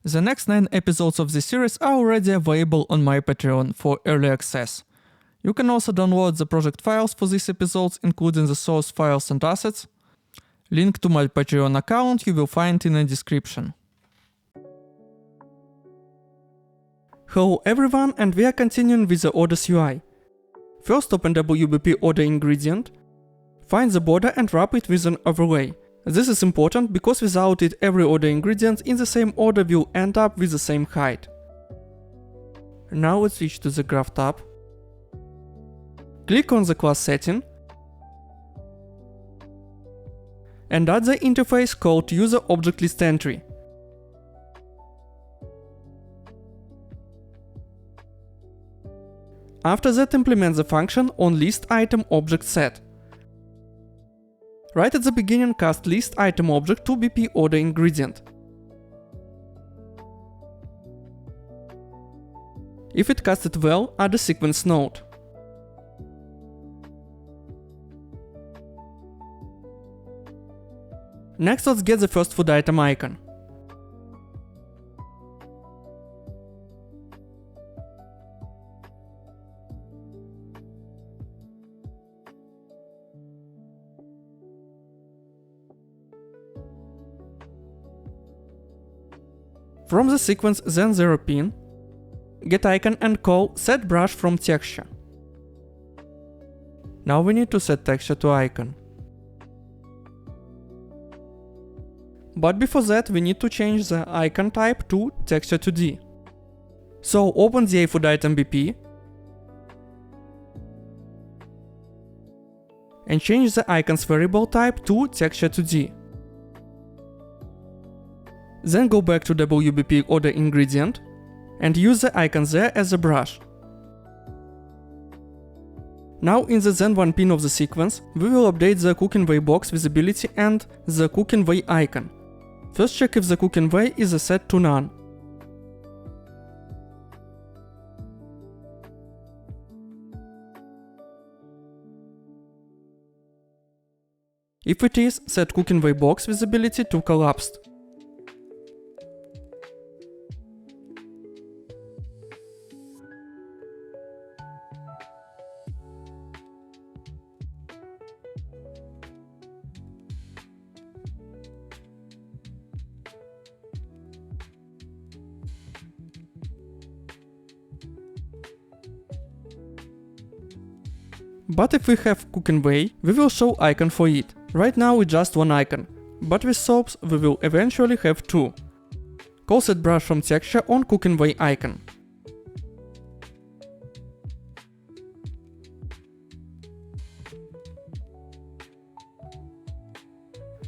The next 9 episodes of this series are already available on my Patreon for early access. You can also download the project files for these episodes, including the source files and assets. Link to my Patreon account you will find in the description. Hello everyone, and we are continuing with the orders UI. First open WBP order ingredient, find the border and wrap it with an overlay. This is important because without it every order ingredient in the same order will end up with the same height. Now let's switch to the Graph tab. Click on the class setting and add the interface called user object list entry. After that, implement the function on list item object set. Right at the beginning, cast list item object to BP order ingredient. If it casted well, add a sequence node. Next, let's get the first food item icon. From the sequence then 0 pin, get icon and call set brush from texture. Now we need to set texture to icon. But before that we need to change the icon type to texture 2D. So open the food item BP and change the icon's variable type to texture 2D. Then go back to WBP order ingredient and use the icon there as a brush. Now in the then 1 pin of the sequence, we will update the cooking way box visibility and the cooking way icon. First check if the cooking way is set to none. If it is, set cooking way box visibility to collapsed. But if we have cooking way, we will show icon for it. Right now it's just one icon, but with soaps we will eventually have 2. Call set brush from texture on cooking way icon.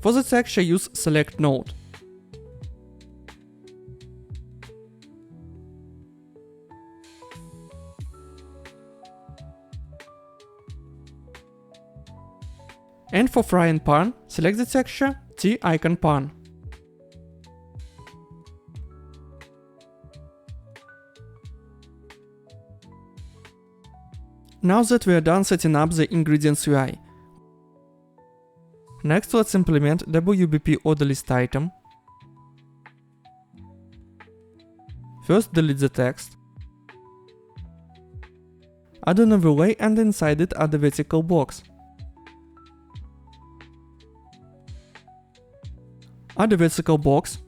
For the texture use select node. And for fry and pan, select the texture T icon pan. Now that we are done setting up the ingredients UI. Next let's implement WBP order list item. First delete the text. Add an overlay and inside it add a vertical box. Add a vertical box.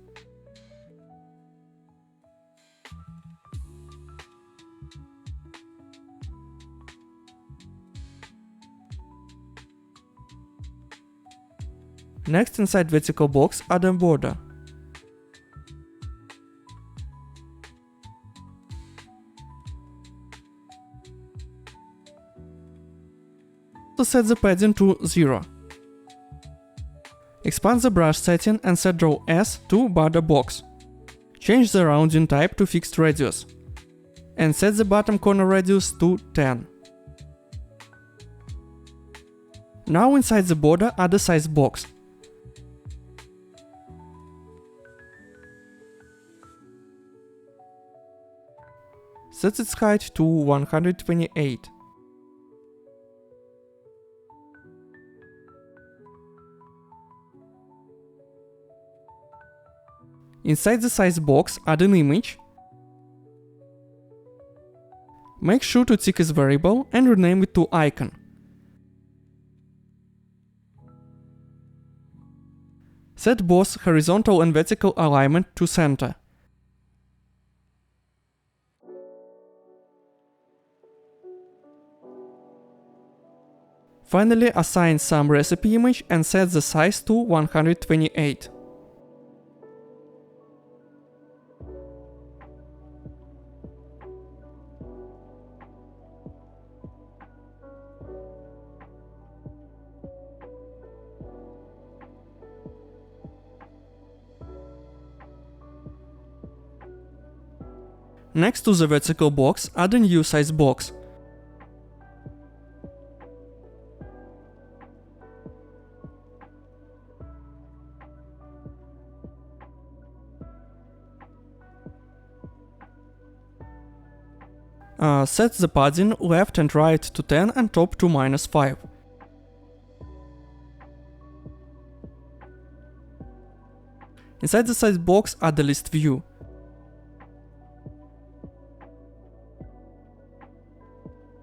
Next, inside vertical box, add a border. To set the padding to 0. Expand the brush setting and set draw S to border box. Change the rounding type to fixed radius. And set the bottom corner radius to 10. Now inside the border add a size box. Set its height to 128. Inside the size box, add an image. Make sure to tick as variable and rename it to icon. Set both horizontal and vertical alignment to center. Finally, assign some recipe image and set the size to 128. Next to the vertical box, add a new size box. Set the padding left and right to 10 and top to -5. Inside the size box, add the list view.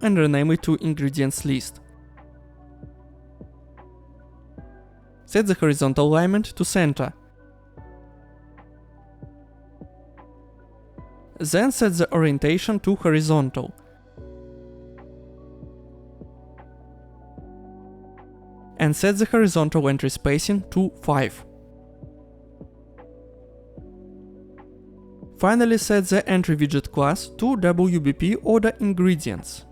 And rename it to ingredients list. Set the horizontal alignment to center. Then set the orientation to horizontal. And set the horizontal entry spacing to 5. Finally, set the entry widget class to WBP order ingredients.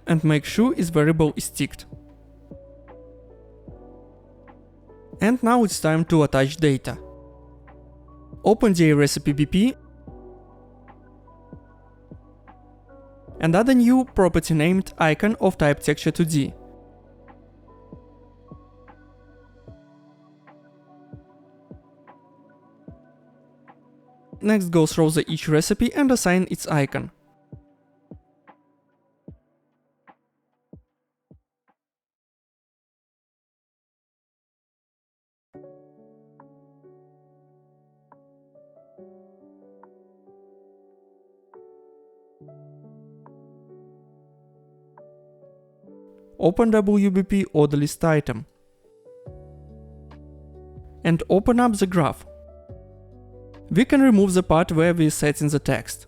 And make sure its variable is ticked. And now it's time to attach data. Open the recipe BP and add a new property named icon of type texture2D. Next, go through each recipe and assign its icon. Open WBP order list item and open up the graph. We can remove the part where we set in the text.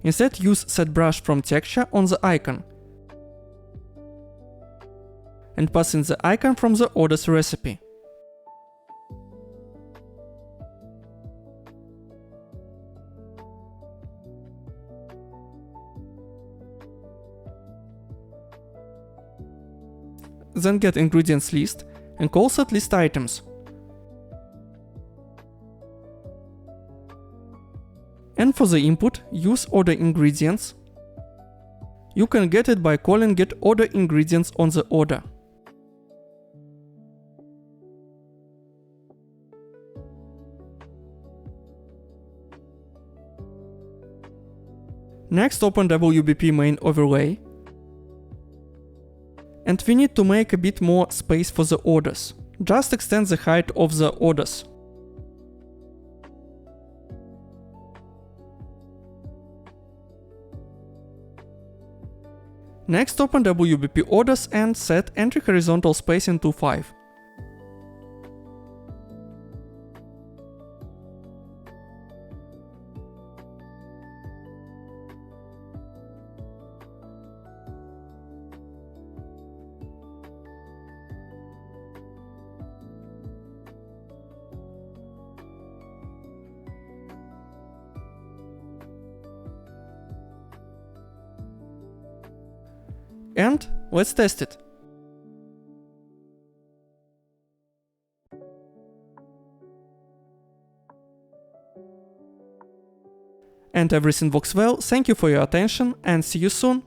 Instead, use set brush from texture on the icon and pass in the icon from the orders recipe. Then get ingredients list and call set list items. And for the input, use order ingredients. You can get it by calling get order ingredients on the order. Next, open WBP main overlay. And we need to make a bit more space for the orders. Just extend the height of the orders. Next, open WBP orders and set entry horizontal spacing to 5. And let's test it. and everything works well. Thank you for your attention and see you soon.